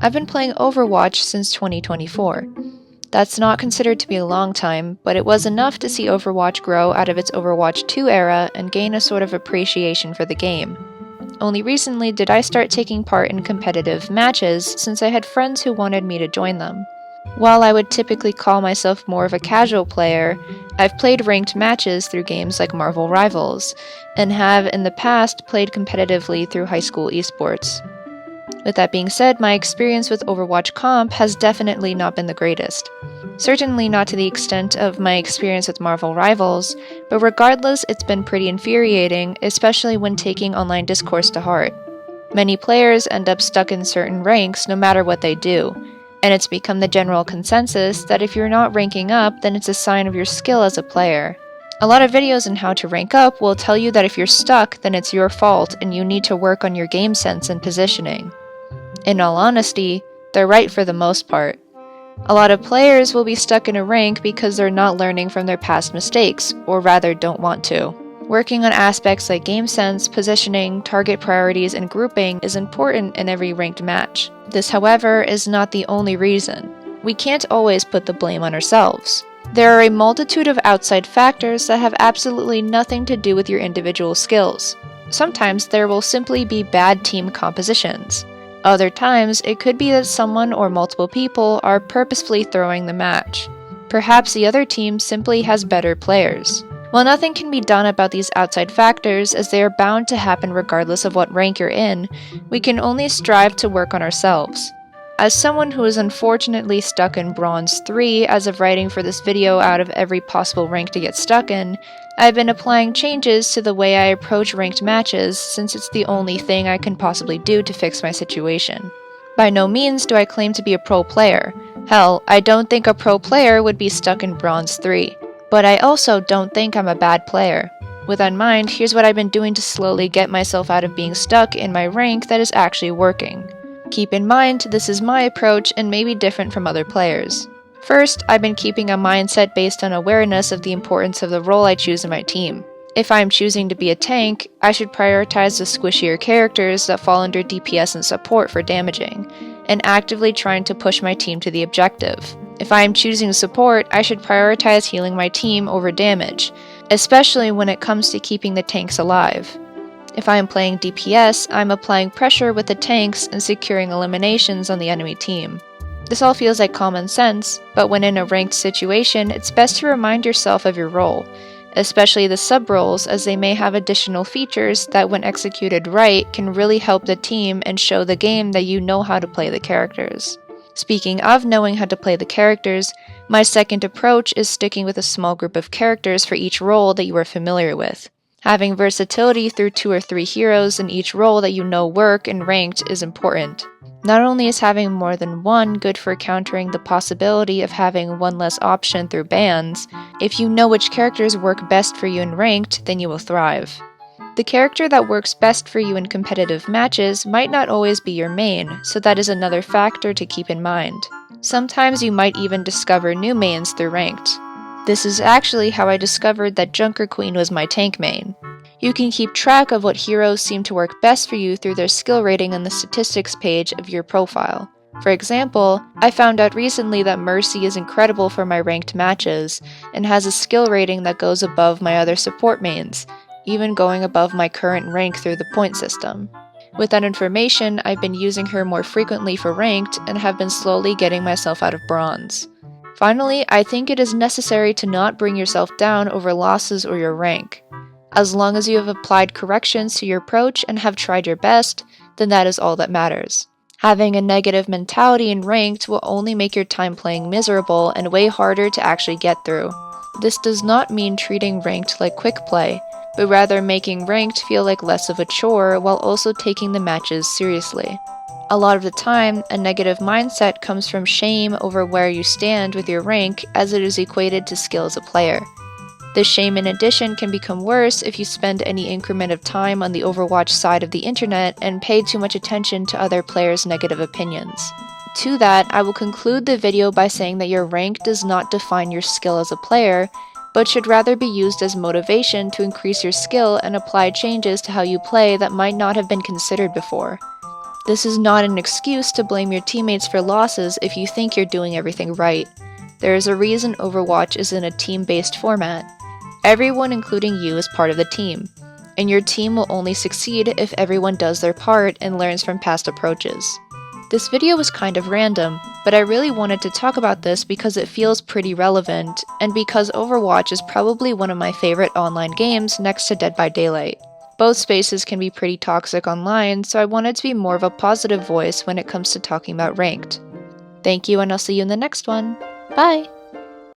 I've been playing Overwatch since 2024. That's not considered to be a long time, but it was enough to see Overwatch grow out of its Overwatch 2 era and gain a sort of appreciation for the game. Only recently did I start taking part in competitive matches since I had friends who wanted me to join them. While I would typically call myself more of a casual player, I've played ranked matches through games like Marvel Rivals, and have in the past played competitively through high school esports. With that being said, my experience with Overwatch Comp has definitely not been the greatest. Certainly not to the extent of my experience with Marvel Rivals, but regardless, it's been pretty infuriating, especially when taking online discourse to heart. Many players end up stuck in certain ranks no matter what they do, and it's become the general consensus that if you're not ranking up, then it's a sign of your skill as a player. A lot of videos on how to rank up will tell you that if you're stuck, then it's your fault and you need to work on your game sense and positioning. In all honesty, they're right for the most part. A lot of players will be stuck in a rank because they're not learning from their past mistakes, or rather don't want to. Working on aspects like game sense, positioning, target priorities, and grouping is important in every ranked match. This, however, is not the only reason. We can't always put the blame on ourselves. There are a multitude of outside factors that have absolutely nothing to do with your individual skills. Sometimes there will simply be bad team compositions. Other times, it could be that someone or multiple people are purposefully throwing the match. Perhaps the other team simply has better players. While nothing can be done about these outside factors, as they are bound to happen regardless of what rank you're in, we can only strive to work on ourselves. As someone who is unfortunately stuck in Bronze 3 as of writing for this video out of every possible rank to get stuck in, I've been applying changes to the way I approach ranked matches since it's the only thing I can possibly do to fix my situation. By no means do I claim to be a pro player. Hell, I don't think a pro player would be stuck in Bronze 3. But I also don't think I'm a bad player. With that in mind, here's what I've been doing to slowly get myself out of being stuck in my rank that is actually working. Keep in mind, this is my approach and may be different from other players. First, I've been keeping a mindset based on awareness of the importance of the role I choose in my team. If I'm choosing to be a tank, I should prioritize the squishier characters that fall under DPS and support for damaging, and actively trying to push my team to the objective. If I am choosing support, I should prioritize healing my team over damage, especially when it comes to keeping the tanks alive. If I am playing DPS, I'm applying pressure with the tanks and securing eliminations on the enemy team. This all feels like common sense, but when in a ranked situation, it's best to remind yourself of your role, especially the sub-roles, as they may have additional features that when executed right can really help the team and show the game that you know how to play the characters. Speaking of knowing how to play the characters, my second approach is sticking with a small group of characters for each role that you are familiar with. Having versatility through 2 or 3 heroes in each role that you know work and ranked is important. Not only is having more than one good for countering the possibility of having one less option through bans, if you know which characters work best for you in ranked, then you will thrive. The character that works best for you in competitive matches might not always be your main, so that is another factor to keep in mind. Sometimes you might even discover new mains through ranked. This is actually how I discovered that Junker Queen was my tank main. You can keep track of what heroes seem to work best for you through their skill rating on the statistics page of your profile. For example, I found out recently that Mercy is incredible for my ranked matches, and has a skill rating that goes above my other support mains, even going above my current rank through the point system. With that information, I've been using her more frequently for ranked, and have been slowly getting myself out of bronze. Finally, I think it is necessary to not bring yourself down over losses or your rank. As long as you have applied corrections to your approach and have tried your best, then that is all that matters. Having a negative mentality in ranked will only make your time playing miserable and way harder to actually get through. This does not mean treating ranked like quick play, but rather making ranked feel like less of a chore while also taking the matches seriously. A lot of the time, a negative mindset comes from shame over where you stand with your rank, as it is equated to skill as a player. This shame in addition can become worse if you spend any increment of time on the Overwatch side of the internet and pay too much attention to other players' negative opinions. To that, I will conclude the video by saying that your rank does not define your skill as a player, but should rather be used as motivation to increase your skill and apply changes to how you play that might not have been considered before. This is not an excuse to blame your teammates for losses if you think you're doing everything right. There is a reason Overwatch is in a team-based format. Everyone, including you, is part of the team, and your team will only succeed if everyone does their part and learns from past approaches. This video was kind of random, but I really wanted to talk about this because it feels pretty relevant, and because Overwatch is probably one of my favorite online games next to Dead by Daylight. Both spaces can be pretty toxic online, so I wanted to be more of a positive voice when it comes to talking about ranked. Thank you, and I'll see you in the next one. Bye!